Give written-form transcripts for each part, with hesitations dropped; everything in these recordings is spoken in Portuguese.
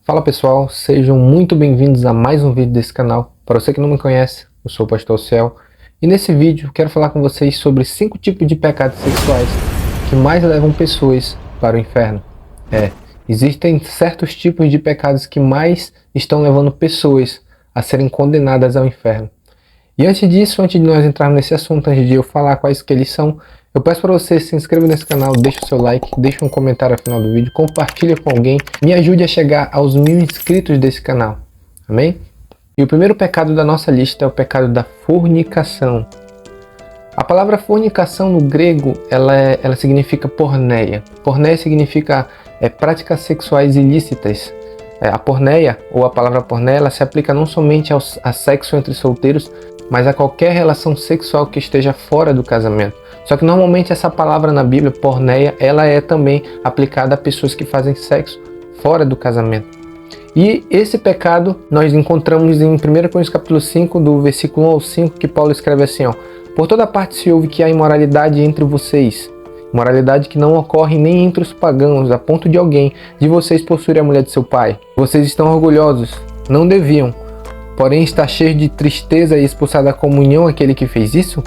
Fala pessoal, sejam muito bem-vindos a mais um vídeo desse canal. Para você que não me conhece, eu sou o Pastor Ciel e nesse vídeo quero falar com vocês sobre 5 tipos de pecados sexuais que mais levam pessoas para o inferno. Existem certos tipos de pecados que mais estão levando pessoas a serem condenadas ao inferno. E antes disso, antes de nós entrarmos nesse assunto, antes de eu falar quais que eles são, eu peço para você se inscreva nesse canal, deixe o seu like, deixe um comentário ao final do vídeo, compartilhe com alguém, me ajude a chegar aos 1000 inscritos desse canal. Amém? E o primeiro pecado da nossa lista é o pecado da fornicação. A palavra fornicação no grego, ela significa porneia. Porneia significa práticas sexuais ilícitas. A porneia, ou a palavra porneia, ela se aplica não somente a sexo entre solteiros, mas a qualquer relação sexual que esteja fora do casamento. Só que normalmente essa palavra na Bíblia, porneia, ela é também aplicada a pessoas que fazem sexo fora do casamento. E esse pecado nós encontramos em 1 Coríntios capítulo 5, do versículo 1 ao 5, que Paulo escreve assim, por toda parte se ouve que há imoralidade entre vocês, imoralidade que não ocorre nem entre os pagãos, a ponto de alguém de vocês possuir a mulher de seu pai. Vocês estão orgulhosos, não deviam, porém está cheio de tristeza e expulsado da comunhão aquele que fez isso?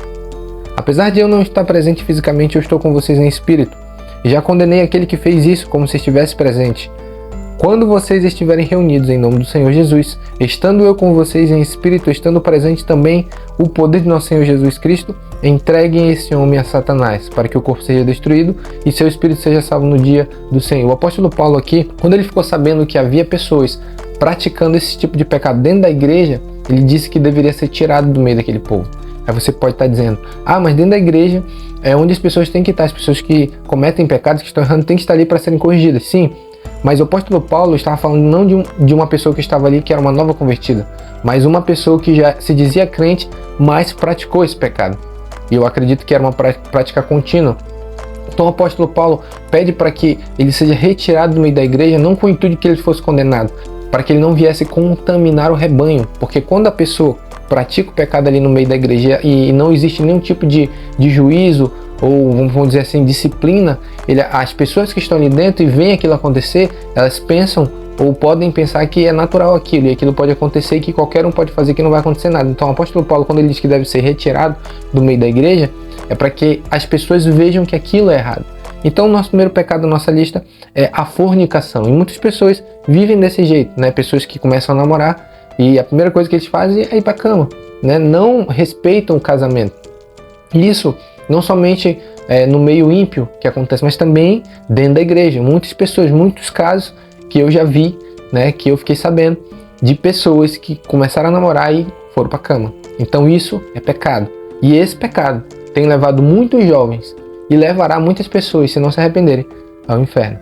Apesar de eu não estar presente fisicamente, eu estou com vocês em espírito. E já condenei aquele que fez isso como se estivesse presente. Quando vocês estiverem reunidos em nome do Senhor Jesus, estando eu com vocês em espírito, estando presente também o poder de nosso Senhor Jesus Cristo, entreguem esse homem a Satanás, para que o corpo seja destruído e seu espírito seja salvo no dia do Senhor. O apóstolo Paulo aqui, quando ele ficou sabendo que havia pessoas praticando esse tipo de pecado dentro da igreja, ele disse que deveria ser tirado do meio daquele povo. Aí você pode estar dizendo, mas dentro da igreja é onde as pessoas têm que estar, as pessoas que cometem pecados, que estão errando, têm que estar ali para serem corrigidas. Sim, mas o apóstolo Paulo estava falando não de uma pessoa que estava ali, que era uma nova convertida, mas uma pessoa que já se dizia crente, mas praticou esse pecado. E eu acredito que era uma prática contínua. Então o apóstolo Paulo pede para que ele seja retirado do meio da igreja, não com o intuito de que ele fosse condenado, para que ele não viesse contaminar o rebanho, porque quando a pessoa pratica o pecado ali no meio da igreja e não existe nenhum tipo de juízo ou, vamos dizer assim, disciplina, as pessoas que estão ali dentro e veem aquilo acontecer, elas pensam ou podem pensar que é natural aquilo, e aquilo pode acontecer e que qualquer um pode fazer, que não vai acontecer nada. Então o apóstolo Paulo, quando ele diz que deve ser retirado do meio da igreja, é para que as pessoas vejam que aquilo é errado. Então o nosso primeiro pecado da nossa lista é a fornicação, e muitas pessoas vivem desse jeito, né? Pessoas que começam a namorar e a primeira coisa que eles fazem é ir para a cama, né? Não respeitam o casamento. Isso não somente no meio ímpio que acontece, mas também dentro da igreja. Muitas pessoas, muitos casos que eu já vi, né, que eu fiquei sabendo de pessoas que começaram a namorar e foram para a cama. Então isso é pecado. E esse pecado tem levado muitos jovens e levará muitas pessoas, se não se arrependerem, ao inferno.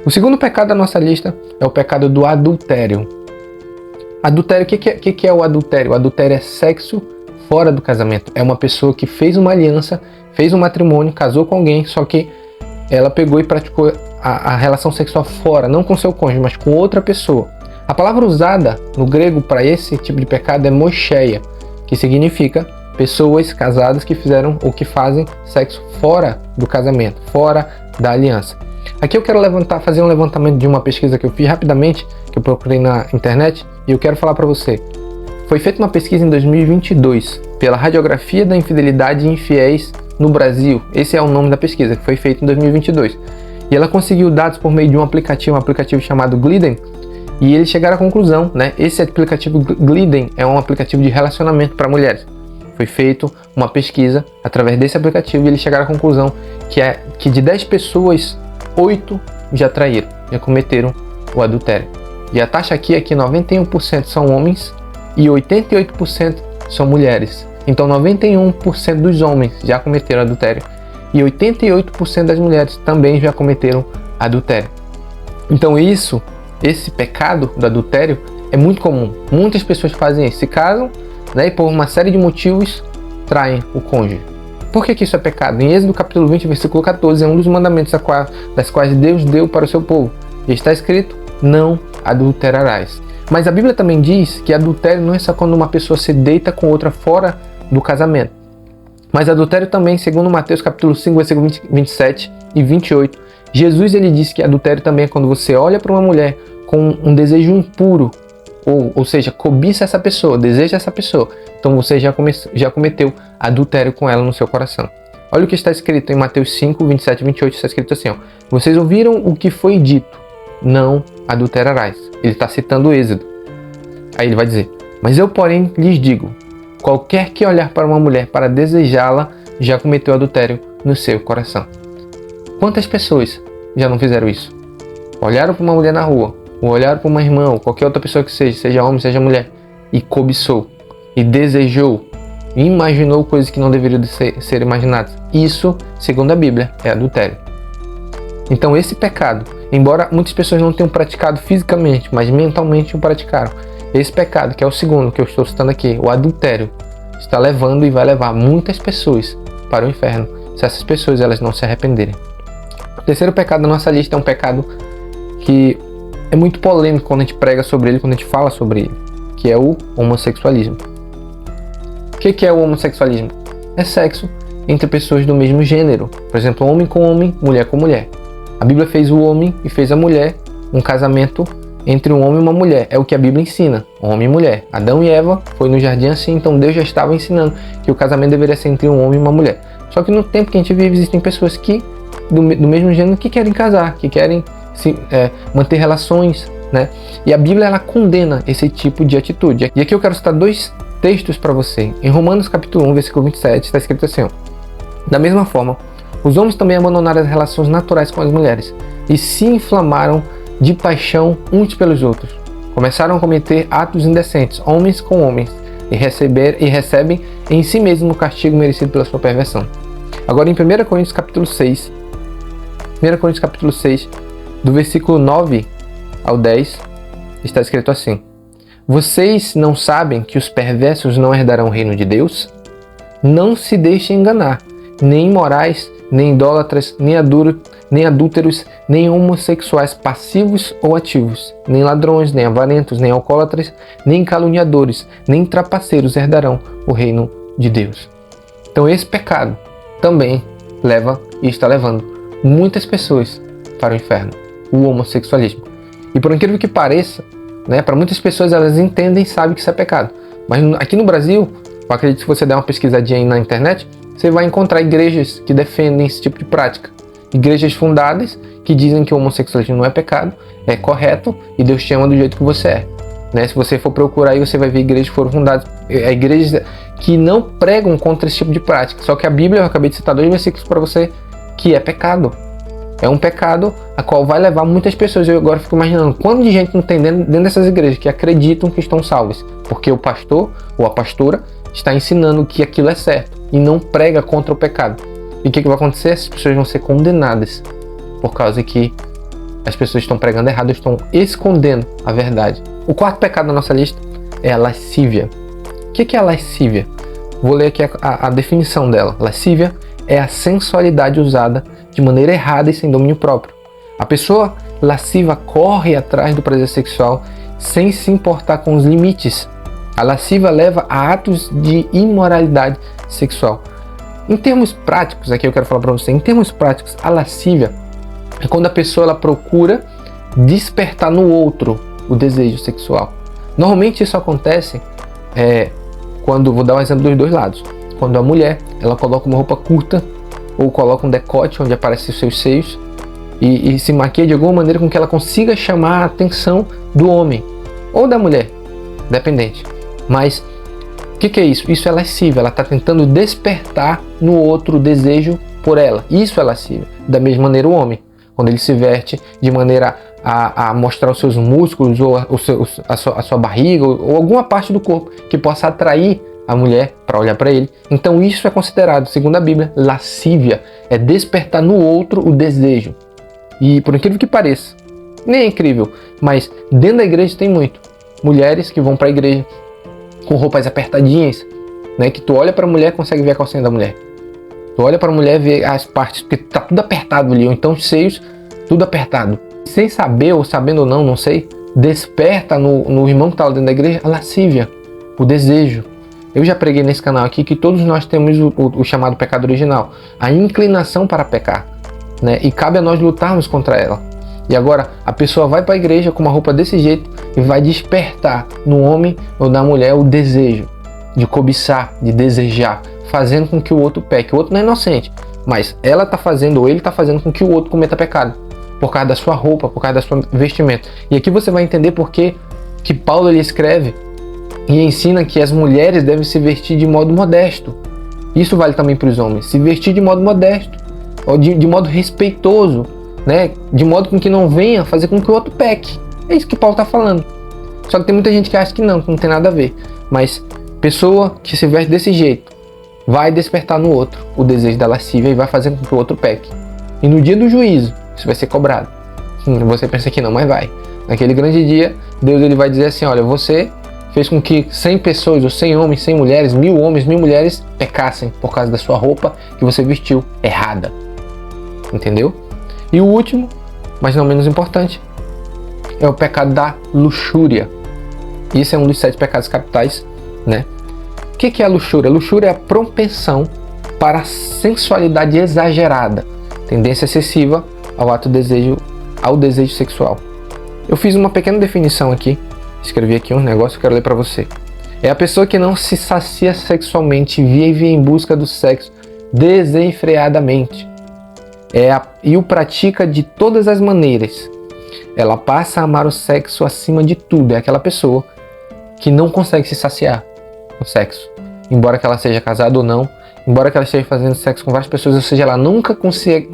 O segundo pecado da nossa lista é o pecado do adultério. Adultério, o que é o adultério? O adultério é sexo fora do casamento. É uma pessoa que fez uma aliança, fez um matrimônio, casou com alguém, só que ela pegou e praticou a relação sexual fora, não com seu cônjuge, mas com outra pessoa. A palavra usada no grego para esse tipo de pecado é mocheia, que significa pessoas casadas que fizeram ou que fazem sexo fora do casamento, fora da aliança. Aqui eu quero fazer um levantamento de uma pesquisa que eu fiz rapidamente, que eu procurei na internet, e eu quero falar para você. Foi feita uma pesquisa em 2022 pela Radiografia da Infidelidade e Infiéis no Brasil. Esse é o nome da pesquisa, que foi feita em 2022. E ela conseguiu dados por meio de um aplicativo chamado Glidden, e eles chegaram à conclusão, né? Esse aplicativo Glidden é um aplicativo de relacionamento para mulheres. Foi feita uma pesquisa através desse aplicativo e eles chegaram à conclusão que de 10 pessoas, 8 já traíram, já cometeram o adultério. E a taxa aqui é que 91% são homens e 88% são mulheres. Então 91% dos homens já cometeram adultério e 88% das mulheres também já cometeram adultério. Então esse pecado do adultério é muito comum. Muitas pessoas fazem isso, se casam, né, e por uma série de motivos traem o cônjuge. Por que isso é pecado? Em Êxodo capítulo 20, versículo 14, é um dos mandamentos das quais Deus deu para o seu povo. E está escrito, não adulterarás. Mas a Bíblia também diz que adultério não é só quando uma pessoa se deita com outra fora do casamento. Mas adultério também, segundo Mateus capítulo 5, versículo 27 e 28, Jesus ele disse que adultério também é quando você olha para uma mulher com um desejo impuro, ou seja, cobiça essa pessoa, deseja essa pessoa, então você já cometeu adultério com ela no seu coração. Olha o que está escrito em Mateus 5, 27 e 28, está escrito assim, ó, vocês ouviram o que foi dito, não adulterarás. Ele está citando o Êxodo. Aí ele vai dizer, mas eu porém lhes digo, qualquer que olhar para uma mulher para desejá-la, já cometeu adultério no seu coração. Quantas pessoas já não fizeram isso? Olharam para uma mulher na rua, ou olharam para uma irmã, ou qualquer outra pessoa que seja homem, seja mulher, e cobiçou, e desejou, e imaginou coisas que não deveriam ser imaginadas. Isso, segundo a Bíblia, é adultério. Então esse pecado, embora muitas pessoas não tenham praticado fisicamente, mas mentalmente o praticaram, esse pecado, que é o segundo que eu estou citando aqui, o adultério, está levando e vai levar muitas pessoas para o inferno, se essas pessoas elas não se arrependerem. O terceiro pecado da nossa lista é um pecado que é muito polêmico quando a gente prega sobre ele, quando a gente fala sobre ele, que é o homossexualismo. O que é o homossexualismo? É sexo entre pessoas do mesmo gênero, por exemplo, homem com homem, mulher com mulher. A Bíblia fez o homem e fez a mulher, um casamento entre um homem e uma mulher, é o que a Bíblia ensina, homem e mulher. Adão e Eva foi no jardim assim, então Deus já estava ensinando que o casamento deveria ser entre um homem e uma mulher. Só que no tempo que a gente vive, existem pessoas que do mesmo gênero que querem casar, que querem manter relações, né? E a Bíblia ela condena esse tipo de atitude. E aqui eu quero citar dois textos para você. Em Romanos capítulo 1, versículo 27, está escrito assim, ó, da mesma forma, os homens também abandonaram as relações naturais com as mulheres e se inflamaram de paixão uns pelos outros. Começaram a cometer atos indecentes, homens com homens, e recebem em si mesmo o castigo merecido pela sua perversão. Agora em 1 Coríntios capítulo 6, do versículo 9 ao 10, está escrito assim, vocês não sabem que os perversos não herdarão o reino de Deus? Não se deixem enganar, nem imorais, nem idólatras, nem adúlteros, nem homossexuais passivos ou ativos, nem ladrões, nem avarentos, nem alcoólatras, nem caluniadores, nem trapaceiros herdarão o reino de Deus. Então esse pecado também leva e está levando muitas pessoas para o inferno, o homossexualismo. E por incrível que pareça, né, para muitas pessoas elas entendem e sabem que isso é pecado. Mas aqui no Brasil, eu acredito que se você der uma pesquisadinha aí na internet, você vai encontrar igrejas que defendem esse tipo de prática. Igrejas fundadas que dizem que o homossexualismo não é pecado, é correto e Deus te ama do jeito que você é. Né? Se você for procurar aí, você vai ver igrejas que foram fundadas, igrejas que não pregam contra esse tipo de prática. Só que a Bíblia, eu acabei de citar 2 versículos para você, que é pecado. É um pecado a qual vai levar muitas pessoas. Eu agora fico imaginando quanto de gente não tem dentro dessas igrejas que acreditam que estão salvas, porque o pastor ou a pastora está ensinando que aquilo é certo e não prega contra o pecado. E o que vai acontecer? Essas pessoas vão ser condenadas por causa que as pessoas estão pregando errado, estão escondendo a verdade. O quarto pecado da nossa lista é a lascívia. O que é a lascívia? Vou ler aqui a definição dela. Lascívia é a sensualidade usada de maneira errada e sem domínio próprio. A pessoa lasciva corre atrás do prazer sexual sem se importar com os limites. A lascívia leva a atos de imoralidade sexual. Em termos práticos, aqui eu quero falar para você, em termos práticos, a lascívia é quando a pessoa ela procura despertar no outro o desejo sexual. Normalmente isso acontece quando, vou dar um exemplo dos dois lados, quando a mulher ela coloca uma roupa curta ou coloca um decote onde aparecem os seus seios e se maquia de alguma maneira com que ela consiga chamar a atenção do homem ou da mulher, dependente. Mas o que é isso? Isso é lascívia, ela está tentando despertar no outro o desejo por ela. Isso é lascívia. Da mesma maneira o homem, quando ele se veste de maneira a mostrar os seus músculos ou a sua barriga ou alguma parte do corpo que possa atrair a mulher para olhar para ele. Então isso é considerado, segundo a Bíblia, lascívia. É despertar no outro o desejo. E por incrível que pareça, nem é incrível, mas dentro da igreja tem muito. Mulheres que vão para a igreja com roupas apertadinhas, né? Que tu olha para a mulher e consegue ver a calcinha da mulher. Tu olha para a mulher e vê as partes, porque tá tudo apertado ali, ou então os seios, tudo apertado. Sem saber, ou sabendo ou não, não sei, desperta no irmão que está lá dentro da igreja a lascívia, o desejo. Eu já preguei nesse canal aqui que todos nós temos o chamado pecado original, a inclinação para pecar, né? E cabe a nós lutarmos contra ela. E agora a pessoa vai para a igreja com uma roupa desse jeito e vai despertar no homem ou na mulher o desejo de cobiçar, de desejar, fazendo com que o outro peque. O outro não é inocente, mas ela está fazendo ou ele está fazendo com que o outro cometa pecado, por causa da sua roupa, por causa da sua vestimenta. E aqui você vai entender por que Paulo ele escreve e ensina que as mulheres devem se vestir de modo modesto. Isso vale também para os homens, se vestir de modo modesto, ou de modo respeitoso, né? De modo com que não venha fazer com que o outro peque. É isso que Paulo está falando. Só que tem muita gente que acha que não tem nada a ver. Mas pessoa que se veste desse jeito vai despertar no outro o desejo da lascívia e vai fazer com que o outro peque. E no dia do juízo, isso vai ser cobrado. Você pensa que não, mas vai. Naquele grande dia, Deus ele vai dizer assim, olha, você fez com que 100 pessoas, ou 100 homens, 100 mulheres, 1000 homens, 1000 mulheres pecassem por causa da sua roupa que você vestiu errada. Entendeu? E o último, mas não menos importante, é o pecado da luxúria. Isso é um dos 7 pecados capitais, né? O que é a luxúria? A luxúria é a propensão para a sensualidade exagerada, tendência excessiva ao desejo sexual. Eu fiz uma pequena definição aqui, escrevi aqui um negócio que eu quero ler para você. É a pessoa que não se sacia sexualmente, vive em busca do sexo desenfreadamente. E o pratica de todas as maneiras. Ela passa a amar o sexo acima de tudo. É aquela pessoa que não consegue se saciar no sexo. Embora que ela seja casada ou não, embora que ela esteja fazendo sexo com várias pessoas, ou seja, ela nunca consegue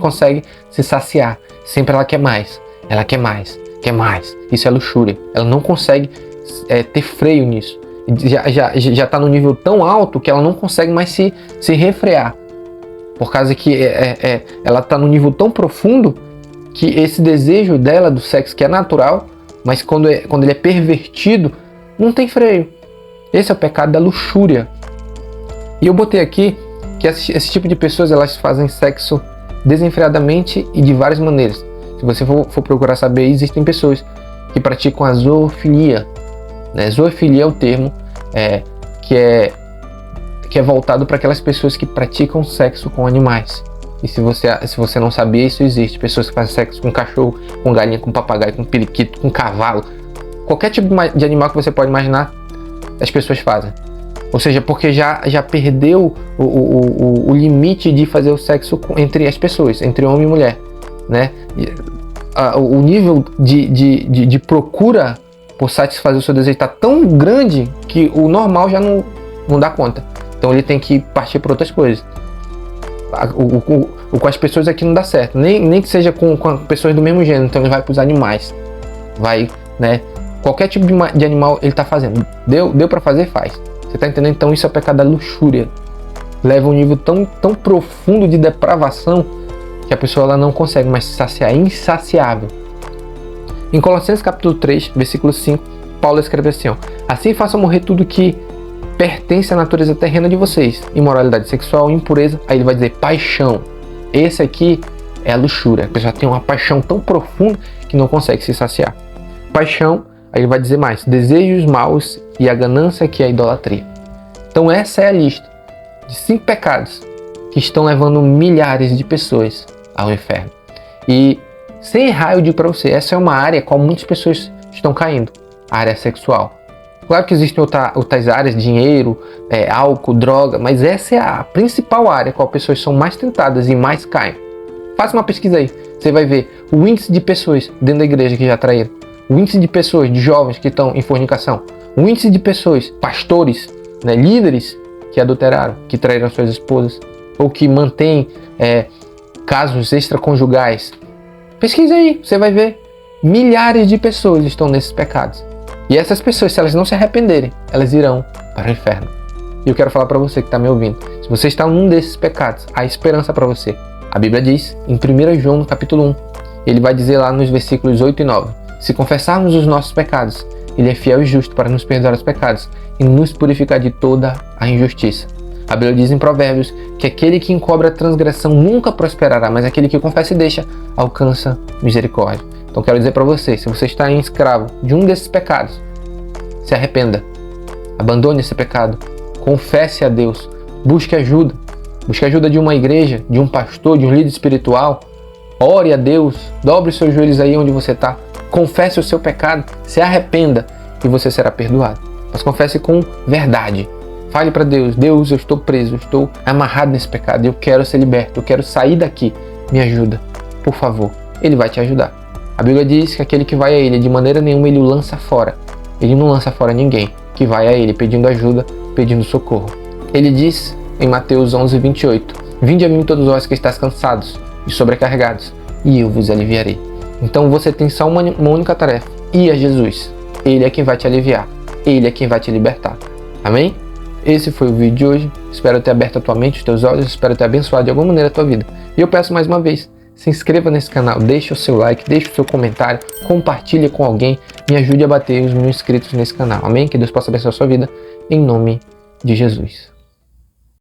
se saciar. Sempre ela quer mais. Ela quer mais. Quer mais. Isso é luxúria. Ela não consegue ter freio nisso. Já está no nível tão alto que ela não consegue mais se refrear. Por causa que ela está no nível tão profundo que esse desejo dela do sexo, que é natural, mas quando ele é pervertido, não tem freio. Esse é o pecado da luxúria. E eu botei aqui que esse tipo de pessoas elas fazem sexo desenfreadamente e de várias maneiras. Se você for procurar saber, existem pessoas que praticam a zoofilia. Né? Zoofilia é o termo que é voltado para aquelas pessoas que praticam sexo com animais. E se você não sabia, isso existe. Pessoas que fazem sexo com cachorro, com galinha, com papagaio, com periquito, com cavalo. Qualquer tipo de animal que você pode imaginar, as pessoas fazem. Ou seja, porque já perdeu o limite de fazer o sexo entre as pessoas, entre homem e mulher. Né? O nível de procura por satisfazer o seu desejo está tão grande que o normal já não dá conta. Então ele tem que partir para outras coisas. Com as pessoas aqui não dá certo. Nem que seja com pessoas do mesmo gênero. Então ele vai para os animais. Vai, né? Qualquer tipo de animal ele está fazendo. Deu para fazer, faz. Você está entendendo? Então isso é o pecado da luxúria. Leva um nível tão profundo de depravação que a pessoa ela não consegue mais se saciar. É insaciável. Em Colossenses capítulo 3, versículo 5, Paulo escreve assim, ó, assim façam morrer tudo que pertence à natureza terrena de vocês, imoralidade sexual, impureza, aí ele vai dizer paixão. Esse aqui é a luxúria. A pessoa tem uma paixão tão profunda que não consegue se saciar. Paixão, aí ele vai dizer mais, desejos maus e a ganância, que é a idolatria. Então essa é a lista de 5 pecados que estão levando milhares de pessoas ao inferno. E sem errar, eu digo para você, essa é uma área qual muitas pessoas estão caindo, a área sexual. Claro que existem outras áreas, dinheiro, álcool, droga, mas essa é a principal área qual pessoas são mais tentadas e mais caem. Faça uma pesquisa aí, você vai ver o índice de pessoas dentro da igreja que já traíram, o índice de pessoas, de jovens que estão em fornicação, o índice de pessoas, pastores, né, líderes que adulteraram, que traíram suas esposas, ou que mantêm casos extraconjugais. Pesquisa aí, você vai ver. Milhares de pessoas estão nesses pecados. E essas pessoas, se elas não se arrependerem, elas irão para o inferno. E eu quero falar para você que está me ouvindo. Se você está num desses pecados, há esperança para você. A Bíblia diz, em 1 João, no capítulo 1, ele vai dizer lá nos versículos 8 e 9, se confessarmos os nossos pecados, ele é fiel e justo para nos perdoar os pecados e nos purificar de toda a injustiça. A Bíblia diz em Provérbios que aquele que encobre a transgressão nunca prosperará, mas aquele que confessa e deixa alcança misericórdia. Então quero dizer para você, se você está escravo de um desses pecados, se arrependa, abandone esse pecado, confesse a Deus, busque ajuda de uma igreja, de um pastor, de um líder espiritual. ore a Deus, dobre os seus joelhos aí onde você está, confesse o seu pecado, se arrependa e você será perdoado. Mas confesse com verdade. Fale para Deus: Deus, eu estou preso, eu estou amarrado nesse pecado, eu quero ser liberto, eu quero sair daqui, me ajuda, por favor. Ele vai te ajudar. A Bíblia diz que aquele que vai a Ele, de maneira nenhuma Ele o lança fora. Ele não lança fora ninguém que vai a Ele pedindo ajuda, pedindo socorro. Ele diz em Mateus 11:28, vinde a mim todos vós que estáis cansados e sobrecarregados, e eu vos aliviarei. Então você tem só uma única tarefa: ir a Jesus. Ele é quem vai te aliviar, Ele é quem vai te libertar. Amém? Esse foi o vídeo de hoje. Espero ter aberto a tua mente, os teus olhos, espero ter abençoado de alguma maneira a tua vida. E eu peço mais uma vez, se inscreva nesse canal, deixe o seu like, deixe o seu comentário, compartilhe com alguém, me ajude a bater os 1000 inscritos nesse canal. Amém? Que Deus possa abençoar a sua vida, em nome de Jesus.